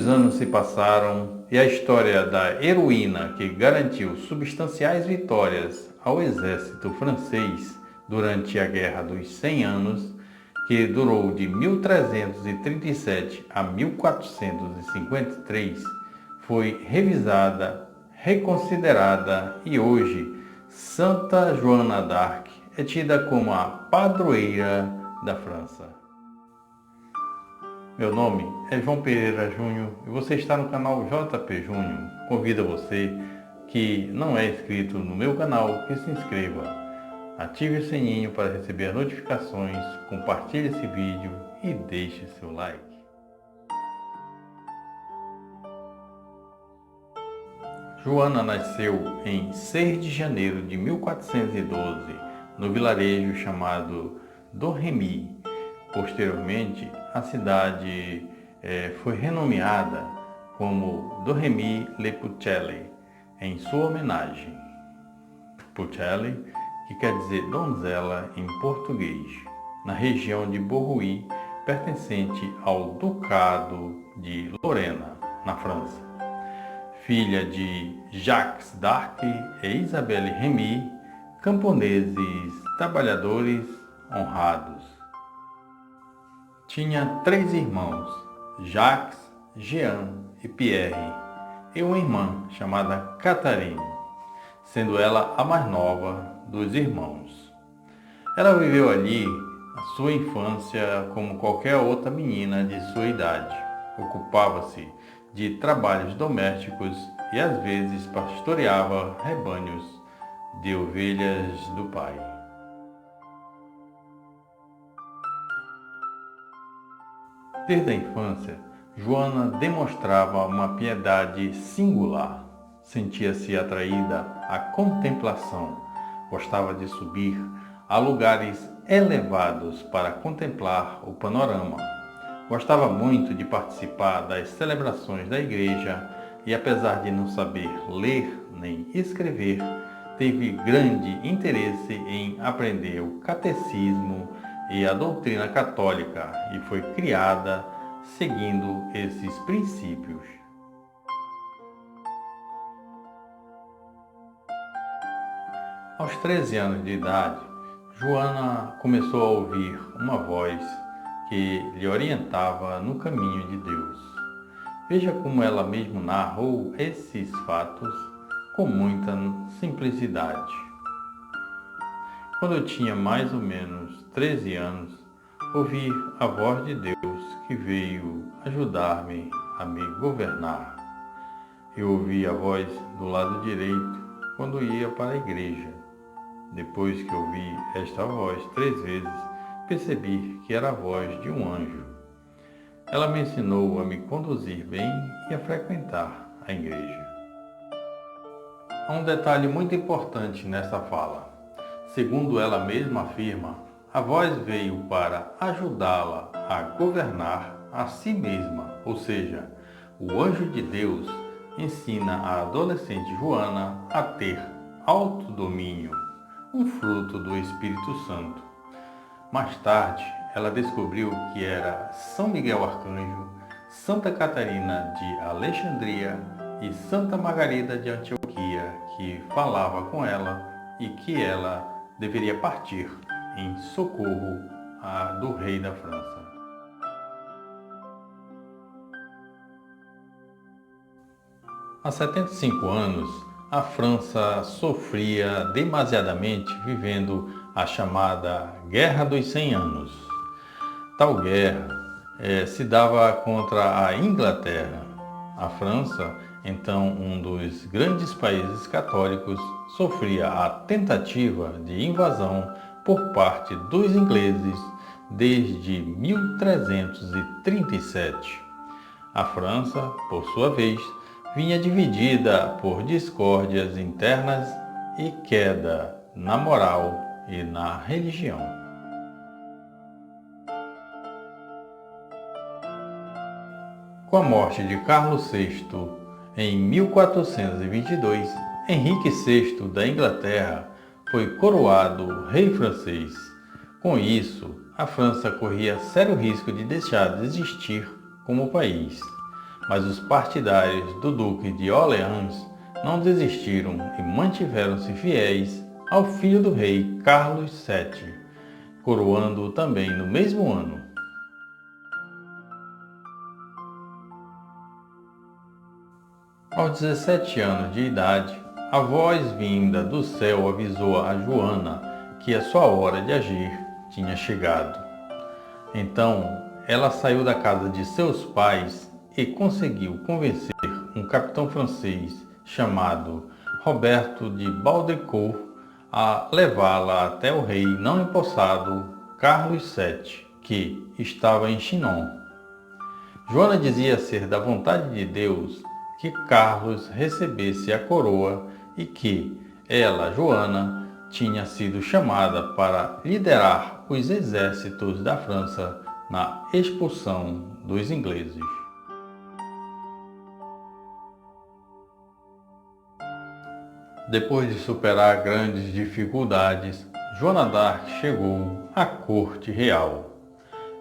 Os anos se passaram e a história da heroína que garantiu substanciais vitórias ao exército francês durante a Guerra dos 100 Anos, que durou de 1337 a 1453, foi revisada, reconsiderada e hoje Santa Joana d'Arc é tida como a padroeira da França. Meu nome é João Pereira Júnior e você está no canal JP Júnior. Convido você que não é inscrito no meu canal que se inscreva. Ative o sininho para receber notificações, compartilhe esse vídeo e deixe seu like. Joana nasceu em 6 de janeiro de 1412, no vilarejo chamado Domremy. Posteriormente, a cidade foi renomeada como Domremy-le-Pucelle, em sua homenagem. Pucelle, que quer dizer donzela em português, na região de Bourgogne, pertencente ao Ducado de Lorena, na França. Filha de Jacques d'Arc e Isabelle Rémy, camponeses trabalhadores honrados. Tinha 3 irmãos, Jacques, Jean e Pierre, e uma irmã chamada Catherine, sendo ela a mais nova dos irmãos. Ela viveu ali a sua infância como qualquer outra menina de sua idade. Ocupava-se de trabalhos domésticos e às vezes pastoreava rebanhos de ovelhas do pai. Desde a infância, Joana demonstrava uma piedade singular. Sentia-se atraída à contemplação. Gostava de subir a lugares elevados para contemplar o panorama. Gostava muito de participar das celebrações da igreja e, apesar de não saber ler nem escrever, teve grande interesse em aprender o catecismo e a doutrina católica e foi criada seguindo esses princípios. Aos 13 anos de idade, Joana começou a ouvir uma voz que lhe orientava no caminho de Deus. Veja como ela mesma narrou esses fatos com muita simplicidade. Quando eu tinha mais ou menos 13 anos, ouvi a voz de Deus que veio ajudar-me a me governar. Eu ouvi a voz do lado direito quando ia para a igreja. Depois que ouvi esta voz 3 vezes, percebi que era a voz de um anjo. Ela me ensinou a me conduzir bem e a frequentar a igreja. Há um detalhe muito importante nessa fala. Segundo ela mesma afirma, a voz veio para ajudá-la a governar a si mesma, ou seja, o anjo de Deus ensina a adolescente Joana a ter autodomínio, um fruto do Espírito Santo. Mais tarde, ela descobriu que era São Miguel Arcanjo, Santa Catarina de Alexandria e Santa Margarida de Antioquia que falava com ela e que ela deveria partir em socorro do rei da França. Há 75 anos, a França sofria demasiadamente vivendo a chamada Guerra dos 100 Anos. Tal guerra se dava contra a Inglaterra. A França, então um dos grandes países católicos, sofria a tentativa de invasão por parte dos ingleses desde 1337. A França, por sua vez, vinha dividida por discórdias internas e queda na moral e na religião. Com a morte de Carlos VI em 1422, Henrique VI da Inglaterra foi coroado rei francês. Com isso, a França corria sério risco de deixar de existir como país. Mas os partidários do Duque de Orleans não desistiram e mantiveram-se fiéis ao filho do rei Carlos VII, coroando-o também no mesmo ano. Aos 17 anos de idade, a voz vinda do céu avisou a Joana que a sua hora de agir tinha chegado. Então, ela saiu da casa de seus pais e conseguiu convencer um capitão francês chamado Roberto de Baudricourt a levá-la até o rei não empossado Carlos VII, que estava em Chinon. Joana dizia ser da vontade de Deus que Carlos recebesse a coroa e que ela, Joana, tinha sido chamada para liderar os exércitos da França na expulsão dos ingleses. Depois de superar grandes dificuldades, Joana d'Arc chegou à corte real.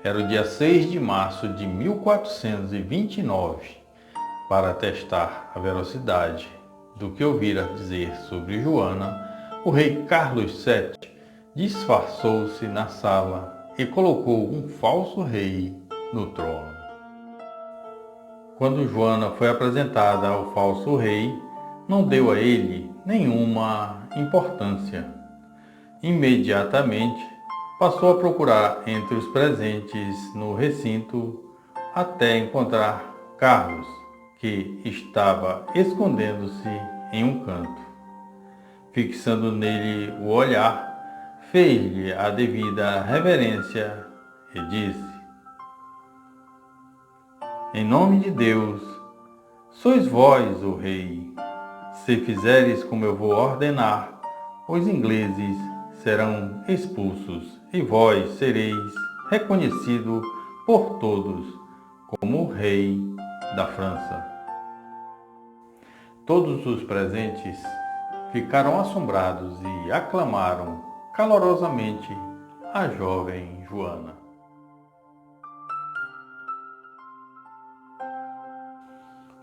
Era o dia 6 de março de 1429, para testar a veracidade do que ouvira dizer sobre Joana. O rei Carlos VII disfarçou-se na sala e colocou um falso rei no trono. Quando Joana foi apresentada ao falso rei, não deu a ele nenhuma importância. Imediatamente passou a procurar entre os presentes no recinto até encontrar Carlos, que estava escondendo-se em um canto. Fixando nele o olhar, fez-lhe a devida reverência e disse: "Em nome de Deus, sois vós o rei. Se fizeres como eu vou ordenar, os ingleses serão expulsos e vós sereis reconhecido por todos como o rei da França." Todos os presentes ficaram assombrados e aclamaram calorosamente a jovem Joana.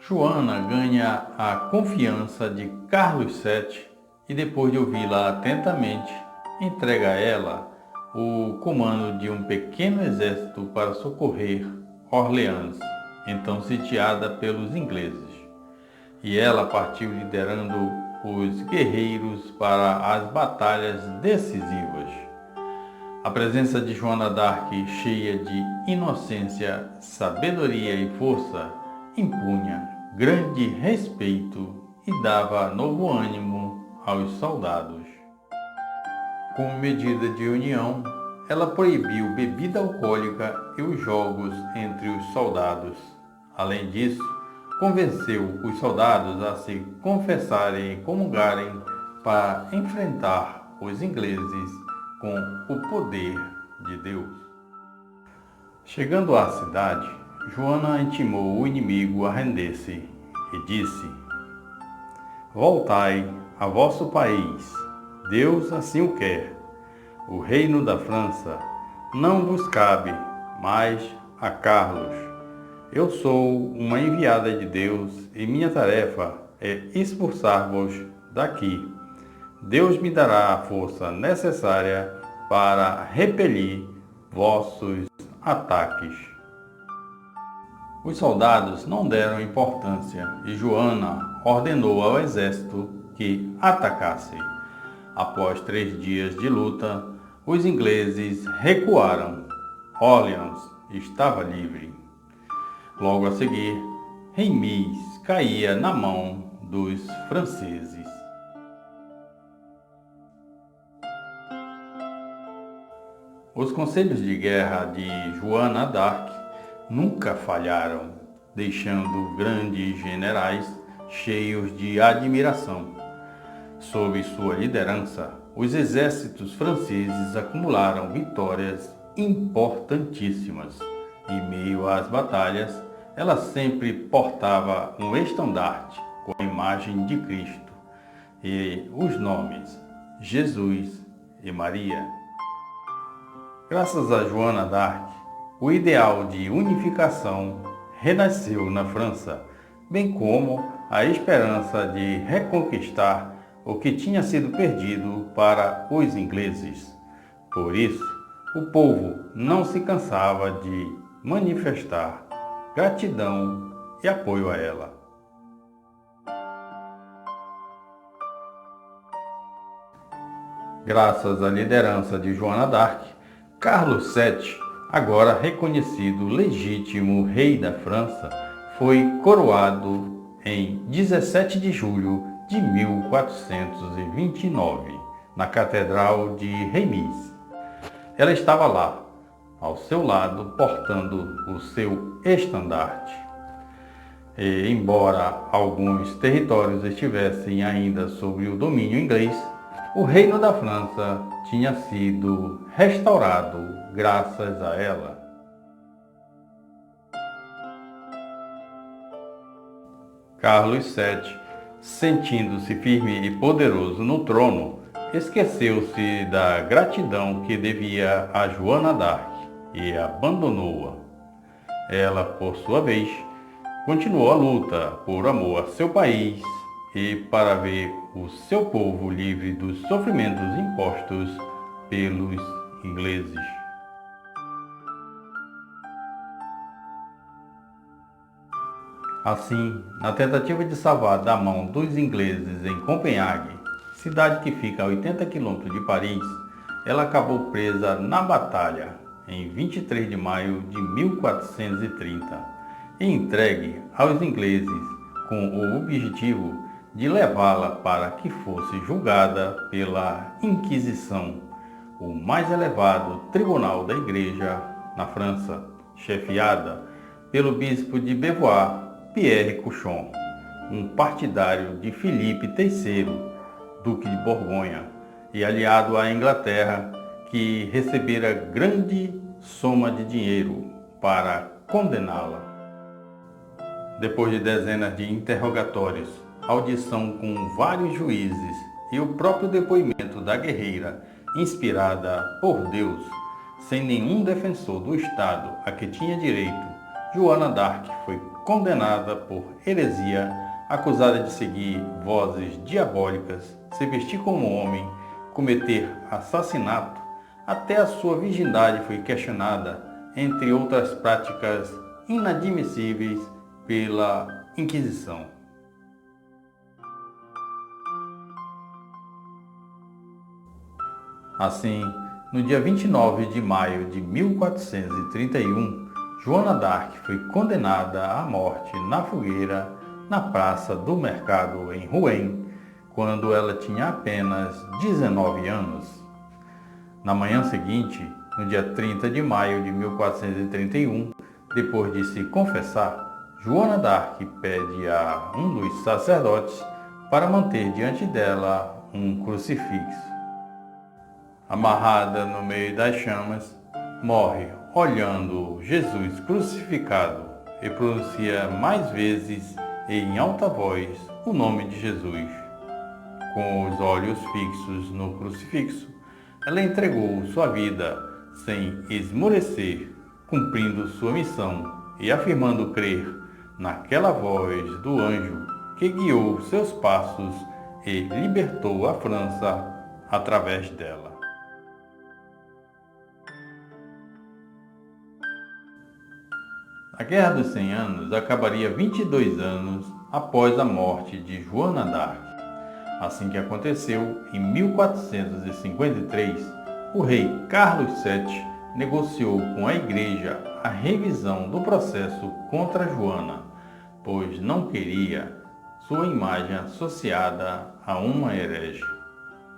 Joana ganha a confiança de Carlos VII e, depois de ouvi-la atentamente, entrega a ela o comando de um pequeno exército para socorrer Orleans, então sitiada pelos ingleses. E ela partiu liderando os guerreiros para as batalhas decisivas. A presença de Joana d'Arc, cheia de inocência, sabedoria e força, impunha grande respeito e dava novo ânimo aos soldados. Como medida de união, ela proibiu bebida alcoólica e os jogos entre os soldados. Além disso, convenceu os soldados a se confessarem e comungarem para enfrentar os ingleses com o poder de Deus. Chegando à cidade, Joana intimou o inimigo a render-se e disse: "Voltai a vosso país, Deus assim o quer. O reino da França não vos cabe, mas a Carlos. Eu sou uma enviada de Deus e minha tarefa é expulsar-vos daqui. Deus me dará a força necessária para repelir vossos ataques." Os soldados não deram importância e Joana ordenou ao exército que atacasse. Após 3 dias de luta, os ingleses recuaram. Orleans estava livre. Logo a seguir, Reims caía na mão dos franceses. Os conselhos de guerra de Joana d'Arc nunca falharam, deixando grandes generais cheios de admiração. Sob sua liderança, os exércitos franceses acumularam vitórias importantíssimas. Em meio às batalhas, ela sempre portava um estandarte com a imagem de Cristo e os nomes Jesus e Maria. Graças a Joana d'Arc, o ideal de unificação renasceu na França, bem como a esperança de reconquistar o que tinha sido perdido para os ingleses. Por isso, o povo não se cansava de manifestar gratidão e apoio a ela. Graças à liderança de Joana d'Arc, Carlos VII, agora reconhecido legítimo rei da França, foi coroado em 17 de julho de 1429, na Catedral de Reims. Ela estava lá, ao seu lado, portando o seu estandarte. E, embora alguns territórios estivessem ainda sob o domínio inglês, o Reino da França tinha sido restaurado graças a ela. Carlos VII, sentindo-se firme e poderoso no trono, esqueceu-se da gratidão que devia a Joana d'Arc e abandonou-a. Ela, por sua vez, continuou a luta por amor a seu país e para ver o seu povo livre dos sofrimentos impostos pelos ingleses. Assim, na tentativa de salvar da mão dos ingleses em Copenhague, cidade que fica a 80 quilômetros de Paris, ela acabou presa na batalha em 23 de maio de 1430 e entregue aos ingleses com o objetivo de levá-la para que fosse julgada pela Inquisição, o mais elevado tribunal da Igreja na França, chefiada pelo bispo de Beauvoir, Pierre Cauchon, um partidário de Filipe III, duque de Borgonha, e aliado à Inglaterra, que recebera grande soma de dinheiro para condená-la. Depois de dezenas de interrogatórios, audição com vários juízes e o próprio depoimento da guerreira, inspirada por Deus, sem nenhum defensor do Estado a que tinha direito, Joana d'Arc foi condenada por heresia, acusada de seguir vozes diabólicas, se vestir como homem, cometer assassinato, até a sua virgindade foi questionada, entre outras práticas inadmissíveis pela Inquisição. Assim, no dia 29 de maio de 1431, Joana d'Arc foi condenada à morte na fogueira na Praça do Mercado em Rouen, quando ela tinha apenas 19 anos. Na manhã seguinte, no dia 30 de maio de 1431, depois de se confessar, Joana d'Arc pede a um dos sacerdotes para manter diante dela um crucifixo. Amarrada no meio das chamas, morre olhando Jesus crucificado e pronuncia mais vezes e em alta voz o nome de Jesus. Com os olhos fixos no crucifixo, ela entregou sua vida sem esmorecer, cumprindo sua missão e afirmando crer naquela voz do anjo que guiou seus passos e libertou a França através dela. A Guerra dos 100 Anos acabaria 22 anos após a morte de Joana d'Arc. Assim que aconteceu, em 1453, o rei Carlos VII negociou com a Igreja a revisão do processo contra Joana, pois não queria sua imagem associada a uma herege.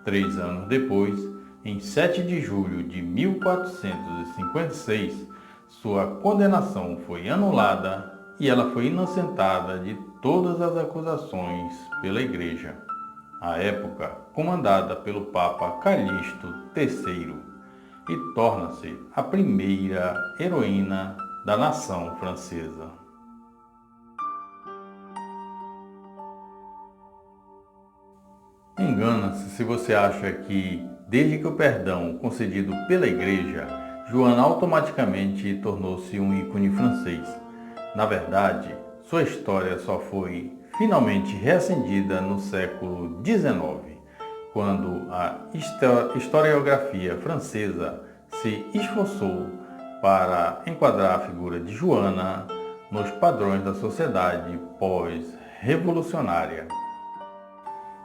3 anos depois, em 7 de julho de 1456, sua condenação foi anulada e ela foi inocentada de todas as acusações pela Igreja, à época comandada pelo Papa Calixto III, e torna-se a primeira heroína da nação francesa. Engana-se se você acha que, desde que o perdão concedido pela Igreja, Joana automaticamente tornou-se um ícone francês. Na verdade, sua história só foi finalmente reacendida no século XIX, quando a historiografia francesa se esforçou para enquadrar a figura de Joana nos padrões da sociedade pós-revolucionária.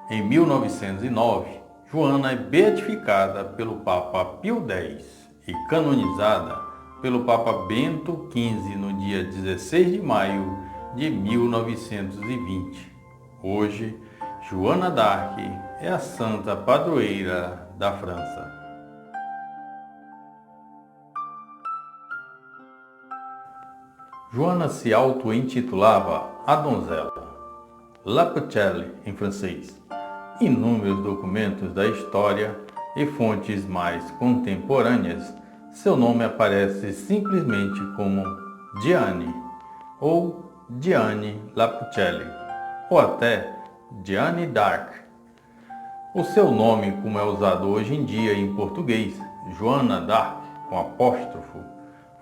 Em 1909, Joana é beatificada pelo Papa Pio X e canonizada pelo Papa Bento XV no dia 16 de maio de 1920. Hoje, Joana d'Arc é a santa padroeira da França. Joana se auto-intitulava a donzela, La Pucelle em francês. Inúmeros documentos da história e fontes mais contemporâneas, seu nome aparece simplesmente como Diane, ou Diane La Pucelle, ou até Diane d'Arc. O seu nome, como é usado hoje em dia em português, Joana d'Arc, com apóstrofo,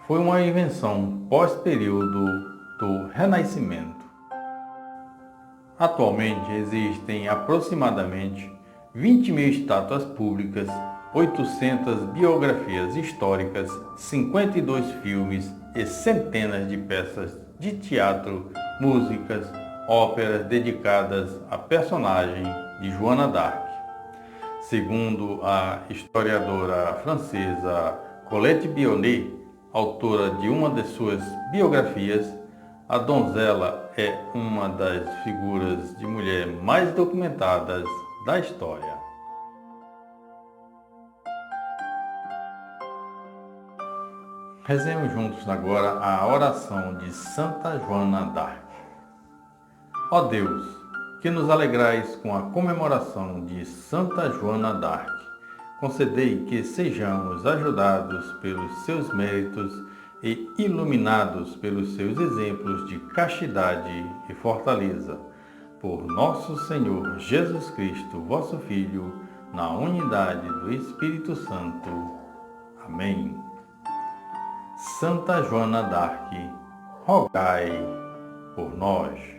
foi uma invenção pós-período do Renascimento. Atualmente existem aproximadamente 20.000 estátuas públicas, 800 biografias históricas, 52 filmes e centenas de peças de teatro, músicas, óperas dedicadas à personagem de Joana d'Arc. Segundo a historiadora francesa Colette Bionnet, autora de uma de suas biografias, a donzela é uma das figuras de mulher mais documentadas da história. Rezemos juntos agora a oração de Santa Joana d'Arc. Ó Deus, que nos alegrais com a comemoração de Santa Joana d'Arc, concedei que sejamos ajudados pelos seus méritos e iluminados pelos seus exemplos de castidade e fortaleza. Por nosso Senhor Jesus Cristo, vosso Filho, na unidade do Espírito Santo. Amém. Santa Joana d'Arc, rogai por nós.